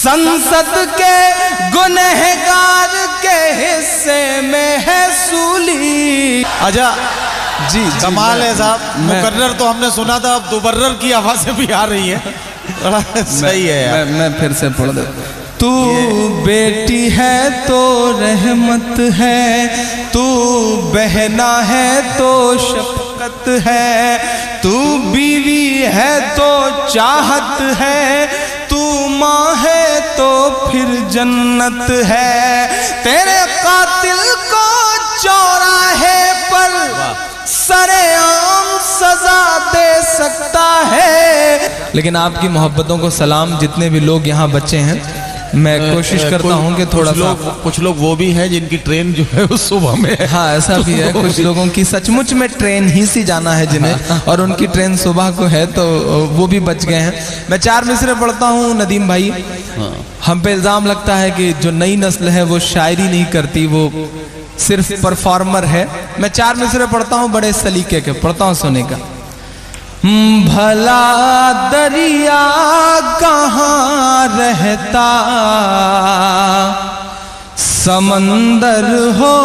संसद के गुनहगार के हिस्से में है सूली। अच्छा जी कमाल है साहब, मुकर्रर तो हमने सुना था, अब दुबर्रर की आवाजें भी आ रही है। सही है यार। मैं फिर से पढ़ दे। तू बेटी है तो रहमत है, तू बहना है तो शफकत है, तू बीवी है तो चाहत है, तू माँ है तो फिर जन्नत है। तेरे कातिल को चौराहे पर सरेआम सजा दे सकता है। लेकिन आपकी मोहब्बतों को सलाम। जितने भी लोग यहाँ बच्चे हैं, मैं कोशिश करता हूँ कि थोड़ा कुछ लोग वो भी हैं जिनकी ट्रेन जो है वो सुबह में है। हाँ ऐसा भी है, कुछ लोगों की सचमुच में ट्रेन ही सी जाना है जिन्हें, और उनकी ट्रेन सुबह को है, तो वो भी बच गए हैं। मैं 4 मिसरे पढ़ता हूँ नदीम भाई। हम पे इल्जाम लगता है कि जो नई नस्ल है वो शायरी नहीं करती, वो सिर्फ परफॉर्मर है। मैं 4 मिसरे पढ़ता हूँ बड़े सलीके के, पढ़ता हूँ सुने का। भला दरिया कहाँ रहता, समंदर हो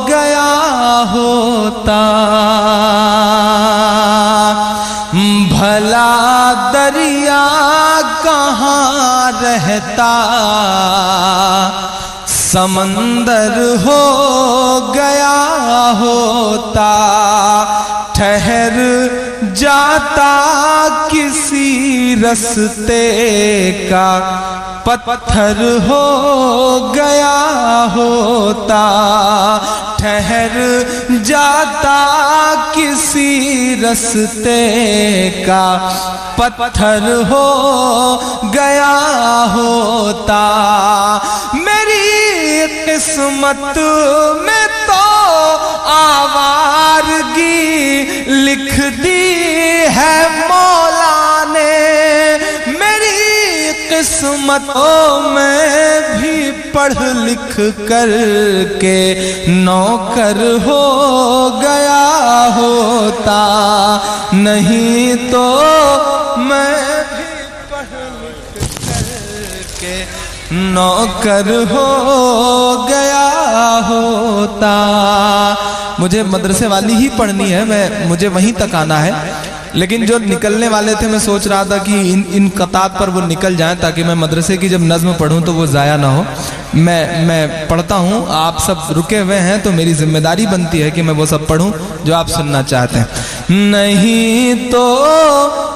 गया होता। भला दरिया कहाँ रहता, समंदर हो गया होता। ठहर जाता किसी रस्ते का, पत्थर हो गया होता। ठहर जाता किसी रस्ते का, पत्थर हो गया होता। मेरी किस्मत में तो आवारगी लिख दी है मौला ने। मेरी किस्मतों में भी पढ़ लिख कर के नौकर हो गया होता। नहीं तो मैं भी पढ़ लिख कर के नौकर हो गया होता। मुझे मदरसे वाली ही पढ़नी है, मुझे वहीं तक आना है। लेकिन जो निकलने वाले थे, मैं सोच रहा था कि इन कतार पर वो निकल जाएं, ताकि मैं मदरसे की जब नज़्म पढ़ूं तो वो ज़ाया ना हो। मैं पढ़ता हूँ, आप सब रुके हुए हैं तो मेरी जिम्मेदारी बनती है कि मैं वो सब पढ़ूं जो आप सुनना चाहते हैं। नहीं तो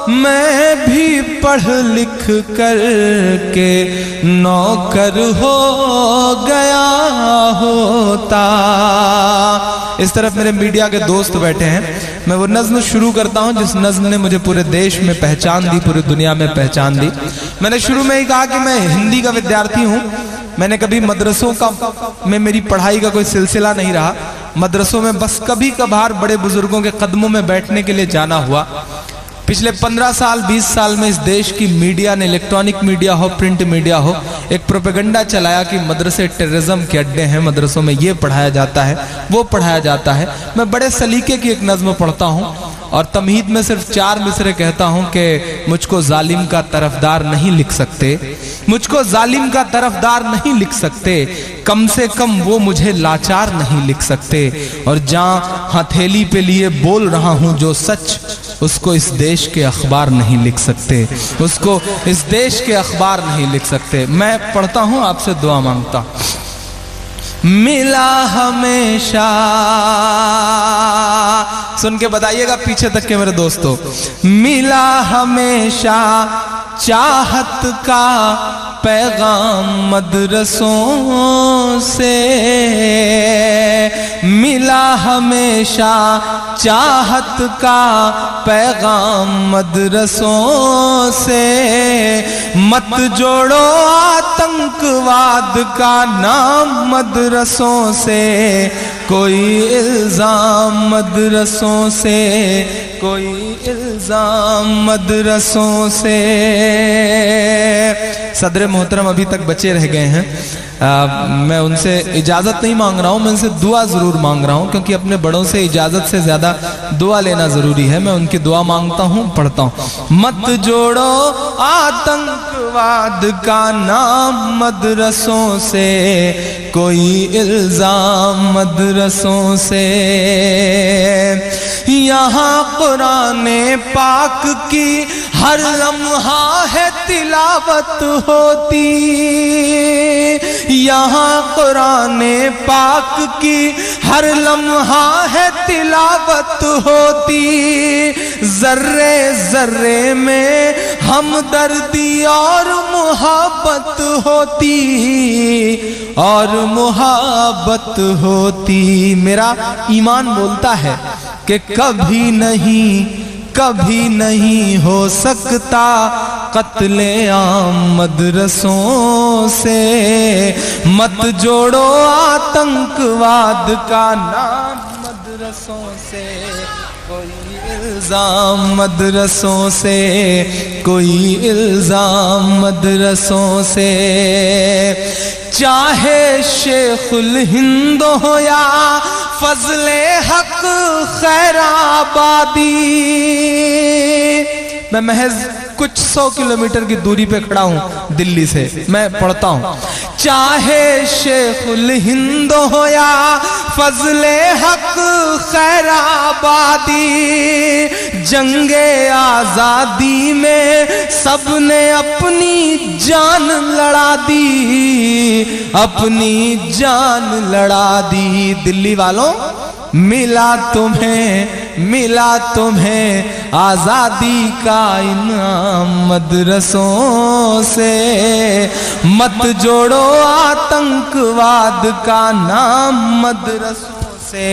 मैं भी पढ़ लिख कर के नौकर हो गया होता। इस तरफ मेरे मीडिया के दोस्त बैठे हैं। मैं वो नज़्म शुरू करता हूँ जिस नज़्म ने मुझे पूरे देश में पहचान दी, पूरी दुनिया में पहचान दी। मैंने शुरू में ही कहा कि मैं हिंदी का विद्यार्थी हूँ। मैंने कभी मदरसों में मेरी पढ़ाई का कोई सिलसिला नहीं रहा। मदरसों में बस कभी कभार बड़े बुजुर्गों के कदमों में बैठने के लिए जाना हुआ। पिछले 15 साल 20 साल में इस देश की मीडिया ने, इलेक्ट्रॉनिक मीडिया हो, प्रिंट मीडिया हो, एक प्रोपेगेंडा चलाया कि मदरसे टेररिज्म के अड्डे हैं, मदरसों में ये पढ़ाया जाता है, वो पढ़ाया जाता है। मैं बड़े सलीके की एक नज़्म पढ़ता हूँ और तमहीद में सिर्फ 4 मिसरे कहता हूँ कि मुझको जालिम का तरफदार नहीं लिख सकते, मुझको जालिम का तरफदार नहीं लिख सकते, कम से कम वो मुझे लाचार नहीं लिख सकते। और जहाँ हथेली पे लिए बोल रहा हूँ जो सच, उसको इस देश के अखबार नहीं लिख सकते, उसको इस देश के अखबार नहीं लिख सकते। मैं पढ़ता हूँ, आपसे दुआ मांगता हूँ। मिला हमेशा, सुन के बताइएगा पीछे तक के मेरे दोस्तों। मिला हमेशा चाहत का पैगाम मदरसों से, मिला हमेशा चाहत का पैगाम मदरसों से। मत जोड़ो आतंकवाद का नाम मदरसों से, कोई इल्जाम मदरसों से, कोई इल्जाम मदरसों से। सदर मोहतरम अभी तक बचे रह गए हैं, मैं उनसे इजाज़त नहीं मांग रहा हूँ, मैं उनसे दुआ ज़रूर मांग रहा हूँ, क्योंकि अपने बड़ों से इजाज़त से ज़्यादा दुआ लेना ज़रूरी है। मैं उनकी दुआ मांगता हूँ, पढ़ता हूँ। मत जोड़ो आतंकवाद का नाम मदरसों से, कोई इल्ज़ाम मदरसों से। यहाँ कुराने पाक की हर लम्हा है तिलावत होती, यहाँ कुराने पाक की हर लम्हा है तिलावत होती। जर्रे जर्रे में हमदर्दी और मुहब्बत होती, और मुहब्बत होती। मेरा ईमान बोलता है कि कभी नहीं हो सकता कत्ले आम मदरसों से। मत जोड़ो आतंकवाद का नाम मदरसों से, कोई इल्जाम मदरसों से, कोई इल्जाम मदरसों से। चाहे शेखुल हिंद हो या फजले हक खैराबादी, मैं महज कुछ 100 किलोमीटर की दूरी पे खड़ा हूं दिल्ली से, मैं पढ़ता हूं। चाहे शेखुल हिंद हो या फजले हक खैराबादी, जंगे आजादी में सबने अपनी जान लड़ा दी, अपनी जान लड़ा दी। दिल्ली वालों, मिला तुम्हें आजादी का इनाम मदरसों से। मत जोड़ो आतंकवाद का नाम मदरसों से,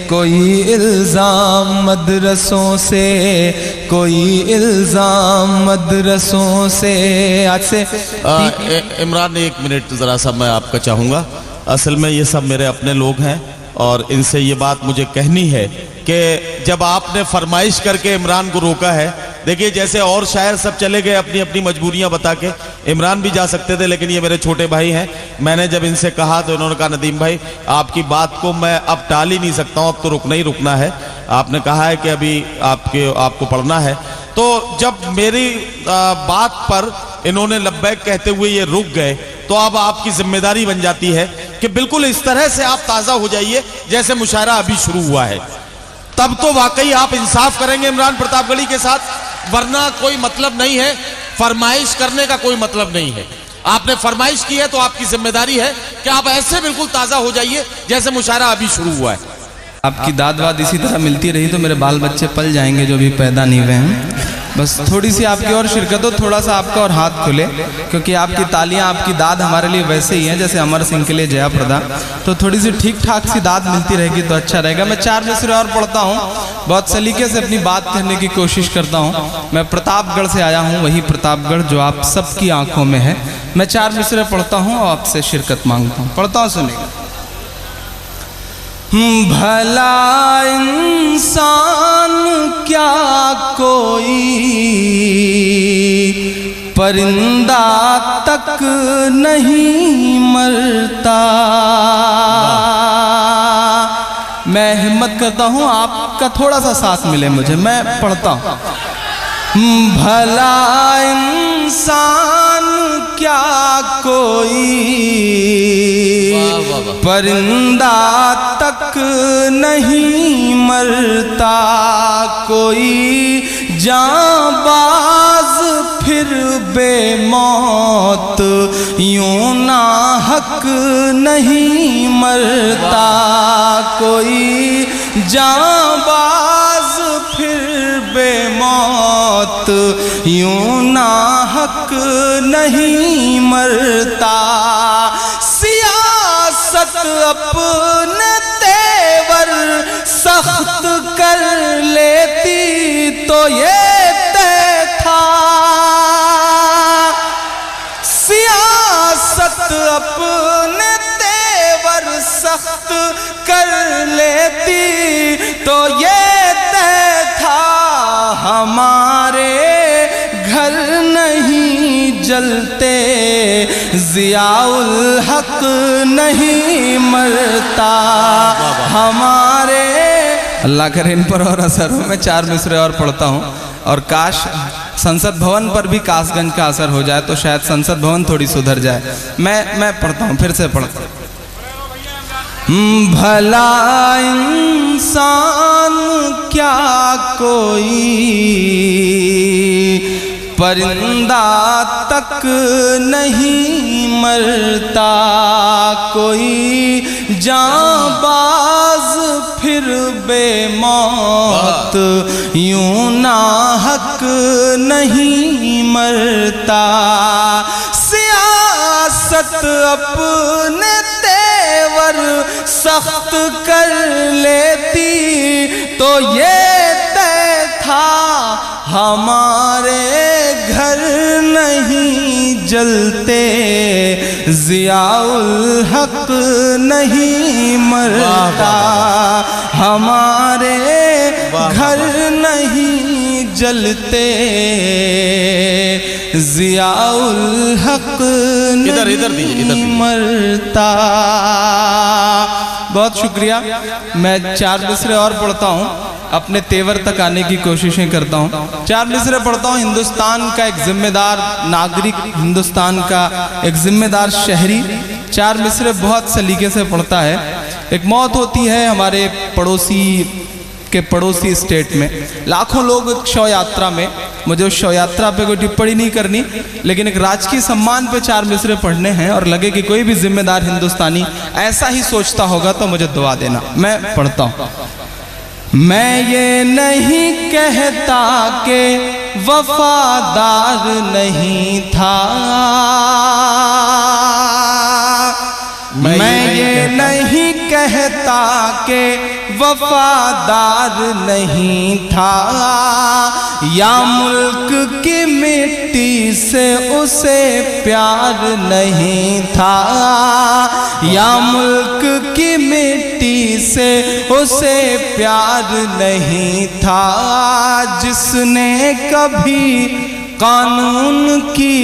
कोई इल्जाम मदरसों से, कोई इल्जाम मदरसों से। आज से इमरान, 1 मिनट जरा सा मैं आपका चाहूँगा। असल में ये सब मेरे अपने लोग हैं और इनसे ये बात मुझे कहनी है कि जब आपने फरमाइश करके इमरान को रोका है, देखिए जैसे और शायर सब चले गए अपनी अपनी मजबूरियां बता के, इमरान भी जा सकते थे, लेकिन ये मेरे छोटे भाई हैं। मैंने जब इनसे कहा तो इन्होंने कहा नदीम भाई आपकी बात को मैं अब टाल ही नहीं सकता हूँ, अब तो रुकना ही रुकना है। आपने कहा है कि अभी आपको पढ़ना है, तो जब मेरी बात पर इन्होंने लब्बैक कहते हुए ये रुक गए, तो अब आपकी जिम्मेदारी बन जाती है कि बिल्कुल इस तरह से आप ताज़ा हो जाइए जैसे मुशायरा अभी शुरू हुआ है। तब तो वाकई आप इंसाफ करेंगे इमरान प्रतापगढ़ी के साथ, वरना कोई मतलब नहीं है, फरमाइश करने का कोई मतलब नहीं है। आपने फरमाइश की है तो आपकी जिम्मेदारी है कि आप ऐसे बिल्कुल ताज़ा हो जाइए जैसे मुशायरा अभी शुरू हुआ है। आपकी दाद वाद इसी तरह मिलती रही तो मेरे बाल बच्चे पल जाएंगे जो भी पैदा नहीं हुए हैं। बस थोड़ी सी आपकी और शिरकत हो, थोड़ा सा आपका और हाथ खुले, क्योंकि आपकी तालियां, आपकी दाद हमारे लिए वैसे ही हैं जैसे अमर सिंह के लिए जया प्रदा। तो थोड़ी सी ठीक ठाक सी दाद मिलती रहेगी तो अच्छा रहेगा। मैं 4 मिसरे और पढ़ता हूँ, बहुत सलीके से अपनी बात कहने की कोशिश करता हूँ। मैं प्रतापगढ़ से आया हूँ, वही प्रतापगढ़ जो आप सबकी आंखों में है। मैं 4 मिसरे पढ़ता हूँ और आपसे शिरकत मांगता हूँ। पढ़ता हूँ, सुनिएगा। भला इंसान क्या कोई परिंदा तक नहीं मरता। मैं हिम्मत करता हूँ आपका थोड़ा सा साथ मिले मुझे, मैं पढ़ता हूँ। भला इंसान क्या कोई परिंदा तक नहीं मरता, कोई जांबाज फिर बेमौत यूं ना हक नहीं मरता, कोई जांबाज फिर बेमौत यूं ना हक नहीं मरता। सियासत अपने तेवर सख्त कर लेती तो ये तय था, सियासत अपने तेवर सख्त कर लेती तो ये तय था। हमारे घर नहीं جلتے ضیاء الحق نہیں مرتا ہمارے. اللہ کرے ان پر اور اثر ہو. میں 4 مصرے اور پڑھتا ہوں اور کاش سنسد بھون پر بھی کاس گنج کا اثر ہو جائے تو شاید سنسد بھون تھوڑی سدھر جائے. میں پڑھتا ہوں، پھر سے پڑھتا ہوں. بھلا انسان کیا کوئی پرندہ تک نہیں مرتا، کوئی جاں باز پھر بے موت یوں ناحق نہیں مرتا. سیاست اپنے تیور سخت کر لیتی تو یہ طے تھا ہمارے گھر نہیں جلتے ضیاء الحق نہیں مرتا، ہمارے گھر نہیں جلتے ضیاء الحق نہیں مرتا. بہت شکریہ. میں 4 مصرے اور پڑھتا ہوں، اپنے تیور تک آنے کی کوششیں کرتا ہوں. 4 مصرے پڑھتا ہوں. ہندوستان کا ایک ذمہ دار ناگرک، ہندوستان کا ایک ذمہ دار شہری 4 مصرے بہت سلیقے سے پڑھتا ہے. ایک موت ہوتی ہے ہمارے پڑوسی کے پڑوسی اسٹیٹ میں. لاکھوں لوگ ایک شو یاترا میں، مجھے اس شو یاترا پہ کوئی ٹپڑی نہیں کرنی، لیکن ایک راجکی سمان پہ 4 مصرے پڑھنے ہیں اور لگے کہ کوئی بھی ذمہ دار ہندوستانی ایسا ہی سوچتا ہوگا تو مجھے دعا دینا. میں پڑھتا ہوں. میں یہ نہیں کہتا کہ وفادار نہیں تھا، میں یہ نہیں کہتا کہ وفادار نہیں تھا، یا ملک کی مٹی سے اسے پیار نہیں تھا، یا ملک کی مٹی سے اسے پیار نہیں تھا، جس نے کبھی قانون کی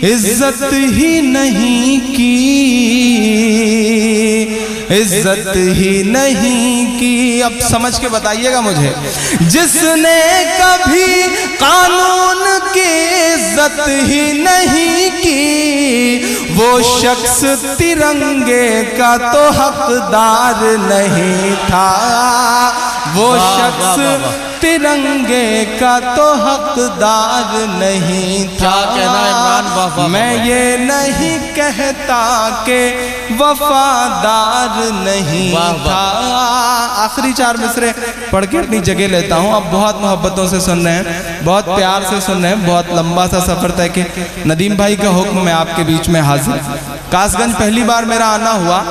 عزت ہی نہیں کی، عزت ہی نہیں کی. اب سمجھ کے بتائیے گا مجھے. جس نے کبھی قانون کی عزت ہی نہیں کی، وہ شخص ترنگے کا تو حقدار نہیں تھا، وہ شخص ترنگے کا تو حقدار نہیں تھا. میں یہ نہیں کہتا کہ وفادار نہیں تھا. آخری 4 مصرے پڑھ کے اپنی جگہ لیتا ہوں. اب بہت محبتوں سے سن رہے ہیں، بہت پیار سے سن رہے ہیں، بہت لمبا سا سفر طے کہ ندیم بھائی کا حکم میں آپ کے بیچ میں حاضر. کاس گنج پہلی بار میرا آنا ہوا.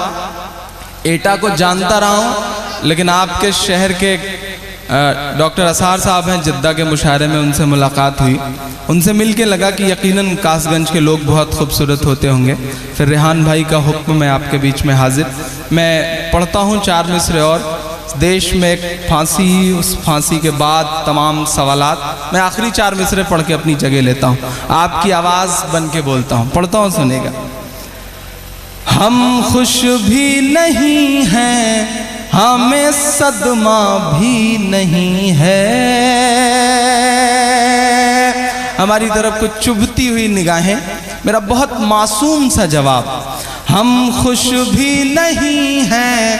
ایٹا کو جانتا رہا ہوں، لیکن آپ کے شہر کے ڈاکٹر اسار صاحب ہیں جدہ کے مشاعرے میں، ان سے ملاقات ہوئی. ان سے مل کے لگا کہ یقیناً کاس گنج کے لوگ بہت خوبصورت ہوتے ہوں گے. پھر ریحان بھائی کا حکم میں آپ کے بیچ میں حاضر. میں پڑھتا ہوں 4 مصرے اور. دیش میں ایک پھانسی، اس پھانسی کے بعد تمام سوالات. میں آخری 4 مصرے پڑھ کے اپنی جگہ لیتا ہوں، آپ کی آواز بن کے بولتا ہوں. پڑھتا ہوں، سنیے گا. ہم خوش بھی نہیں ہیں، ہمیں صدمہ بھی نہیں ہے، ہماری طرف کو چبھتی ہوئی نگاہیں. میرا بہت معصوم سا جواب. ہم خوش بھی نہیں ہیں،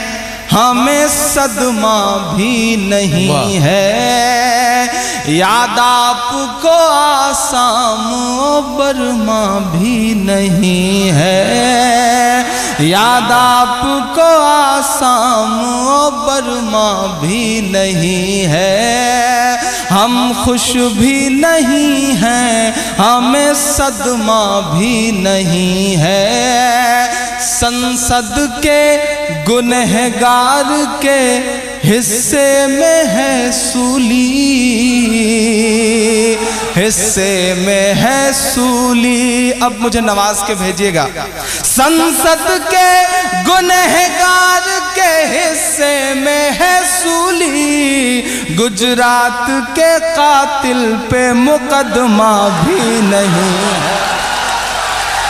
ہمیں صدمہ بھی نہیں ہے، یاد آپ کو آسام و برما بھی نہیں ہے، یاد آپ کو آسام و برما بھی نہیں ہے. ہم خوش بھی نہیں ہیں، ہمیں صدمہ بھی نہیں ہے. سنسد کے گنہگار کے حصے میں ہے سولی، حصے میں ہے سولی. اب مجھے نواز کے بھیجیے گا. سنسد کے گنہگار کے حصے میں ہے سولی، گجرات کے قاتل پہ مقدمہ بھی نہیں ہے.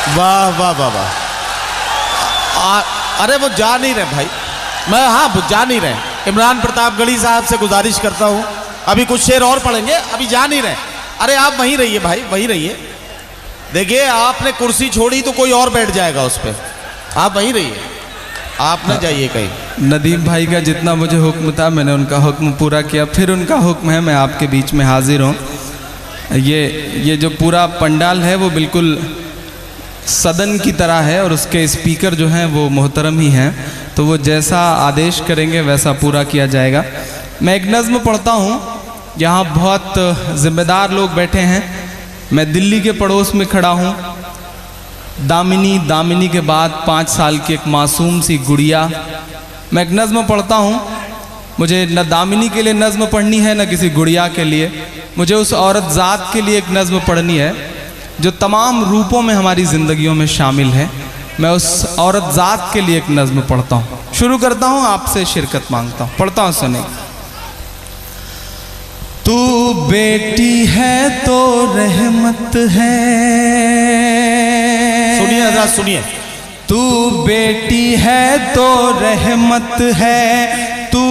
वाह वाह वाह वाह। अरे वो जा नहीं रहे भाई, मैं हाँ वो जा नहीं रहे। इमरान प्रतापगढ़ी साहब से गुजारिश करता हूँ, अभी कुछ शेर और पढ़ेंगे, अभी जा नहीं रहे। अरे आप वहीं रहिए भाई, वहीं रहिए। देखिए आपने कुर्सी छोड़ी तो कोई और बैठ जाएगा उस पर, आप वहीं रहिए, आप न जाइए कहीं। नदीम भाई का जितना मुझे हुक्म था मैंने उनका हुक्म पूरा किया, फिर उनका हुक्म है मैं आपके बीच में हाजिर हूँ। ये जो पूरा पंडाल है वो बिल्कुल सदन की तरह है और उसके स्पीकर जो हैं वो मोहतरम ही हैं, तो वो जैसा आदेश करेंगे वैसा पूरा किया जाएगा। मैं एक नज़्म पढ़ता हूँ, यहाँ बहुत ज़िम्मेदार लोग बैठे हैं। मैं दिल्ली के पड़ोस में खड़ा हूँ। दामिनी के बाद 5 साल की एक मासूम सी गुड़िया। मैं एक नज़्म पढ़ता हूँ, मुझे न दामिनी के लिए नज़्म पढ़नी है न किसी गुड़िया के लिए, मुझे उस औरत ज़ात के लिए एक नज़्म पढ़नी है जो तमाम रूपों में हमारी ज़िंदगियों में शामिल है। मैं उस औरत ज़ात के लिए एक नज़्म पढ़ता हूँ। शुरू करता हूँ, आपसे शिरकत मांगता हूँ, पढ़ता हूँ, सुने। तू बेटी है तो रहमत है, सुनिए हज़रात सुनिए। तू बेटी है तो रहमत है, तू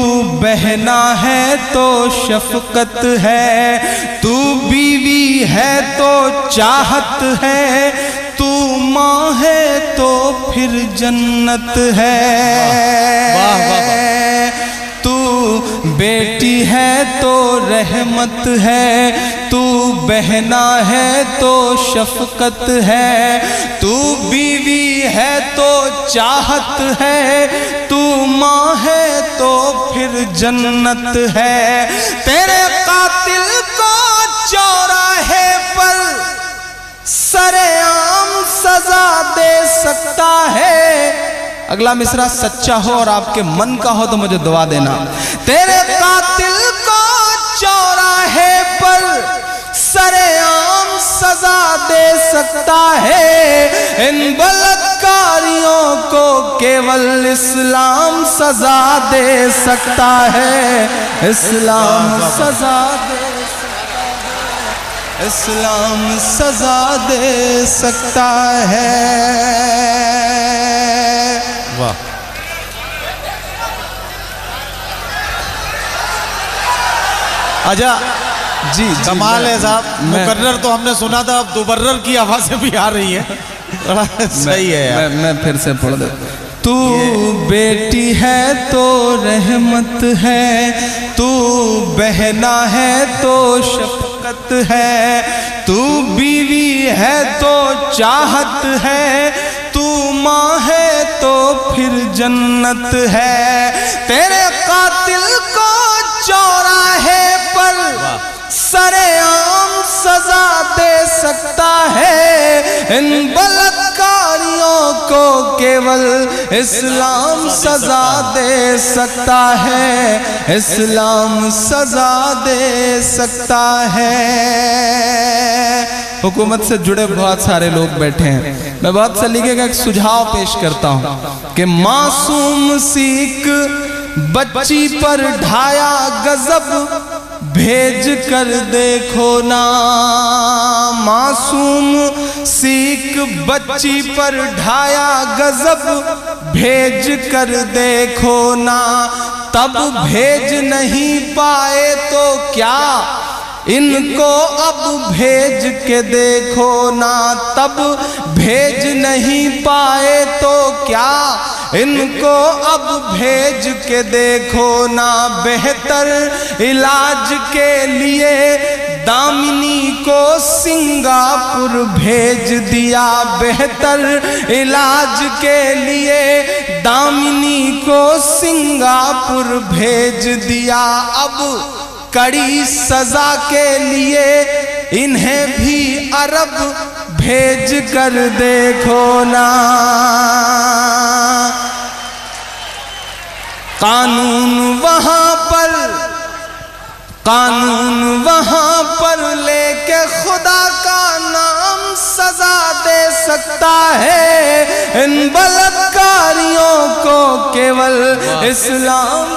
बहना है तो शफकत है, तू बीवी है तो चाहत है, तू माँ है तो फिर जन्नत है। वाह वाह वाह। तू बेटी है तो रहमत है, तू बहना है तो शफकत है, तू बीवी है तो चाहत है, तू माँ है तो फिर जन्नत है। तेरे कातिल को चौराहे पर सरेआम सजा दे सकता है। अगला मिसरा सच्चा हो और आपके मन का हो तो मुझे दुआ देना। तेरे कातिल को चौराहे पर सरेआम सजा दे सकता है, इन बलात्कारियों को केवल इस्लाम सजा दे सकता है, इस्लाम सजा दे सकता है, इस्लाम सजा दे सकता है। वाह। अच्छा जी कमाल है साहब, मुकर्रर तो हमने सुना था, अब दुबर्रर की आवाजें भी आ रही है। सही है यार। मैं फिर से पढ़ देता। तू बेटी है तो रहमत है, तू बहना है तो शफकत है, तू बीवी है तो चाहत है, तू माँ है तो फिर जन्नत है। तेरे कातिल को चौराहे पर सरेआम सजा दे सकता है, इन बलात्कारियों को केवल इस्लाम सजा दे सकता है, इस्लाम सजा दे सकता है। हुकूमत से जुड़े बहुत सारे लोग बैठे हैं, मैं बहुत सलीके का एक सुझाव पेश करता हूँ कि मासूम सीख बच्ची पर ढाया गजब भेज कर देखो ना, मासूम सीख बच्ची पर ढाया गजब भेज कर देखो ना, तब भेज नहीं पाए तो क्या इनको अब भेज के देखो ना, तब भेज नहीं पाए तो क्या इनको अब भेज के देखो ना। बेहतर इलाज के लिए दामिनी को सिंगापुर भेज दिया, बेहतर इलाज के लिए दामिनी को सिंगापुर भेज दिया। अब कड़ी सजा के लिए इन्हें भी अरब भेज कर देखो ना। कानून वहां पर लेके खुदा का नाम सजा दे सकता है, इन बलात्कारियों को केवल इस्लाम